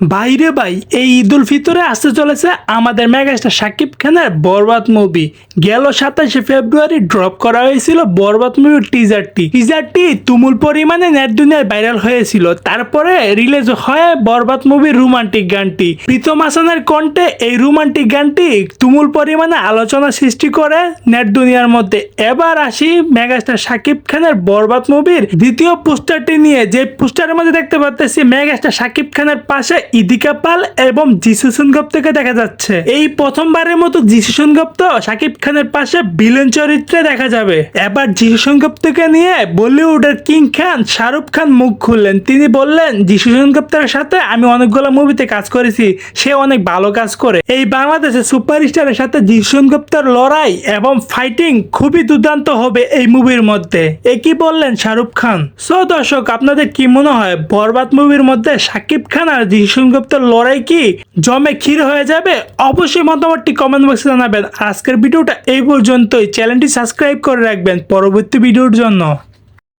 ভাইরে ভাই, এই ঈদ উল ফিতরে আসতে চলেছে আমাদের মেগাস্টার শাকিব খানের বরবাদ মুভি। গেল 27শে ফেব্রুয়ারি ড্রপ করা হয়েছিল বরবাদ মুভির টিজারটি তুমুল পরিমাণে নেট দুনিয়ায় ভাইরাল হয়েছিল। তারপরে রিলিজ হয় বরবাদ মুভির রোমান্টিক গানটি। প্রীতম হাসানের কণ্ঠে এই রোমান্টিক গানটি তুমুল পরিমাণে আলোচনা সৃষ্টি করে নেট দুনিয়ার মধ্যে। এবার আসি মেগাস্টার শাকিব খানের বরবাদ মুভির দ্বিতীয় পোস্টারটি নিয়ে। যে পোস্টারের মধ্যে দেখতে পাচ্ছি মেগাস্টার শাকিব খানের পাশে ইদিকা পাল এবং যিশু সেনগুপ্তকে দেখা যাচ্ছে। এই প্রথমবারের মতো যিশু সেনগুপ্ত শাকিব খানের পাশে ভিলেন চরিত্রে দেখা যাবে। এবার যিশু সেনগুপ্তকে নিয়ে বলিউডের কিং খান শাহরুখ খান মুখ খুললেন। তিনি বললেন, যিশু সেনগুপ্তের সাথে আমি অনেকগুলো মুভিতে কাজ করেছি, সে অনেক ভালো কাজ করে। এই বাংলাদেশের সুপারস্টারের সাথে যিশু সেনগুপ্তের লড়াই এবং ফাইটিং খুবই দুর্দান্ত হবে এই মুভির মধ্যে। একই বললেন শাহরুখ খান। সো দর্শক, আপনাদের কি মনে হয় বরবাদ মুভির মধ্যে শাকিব খান আর যিশু সেনগুপ্তের লড়াই কি জমে ক্ষীর হয়ে যাবে? অবশ্যই মতামতটি কমেন্ট বক্সে জানাবেন। আজকের ভিডিওটা এই পর্যন্তই। চ্যানেলটি সাবস্ক্রাইব করে রাখবেন পরবর্তী ভিডিওর জন্য।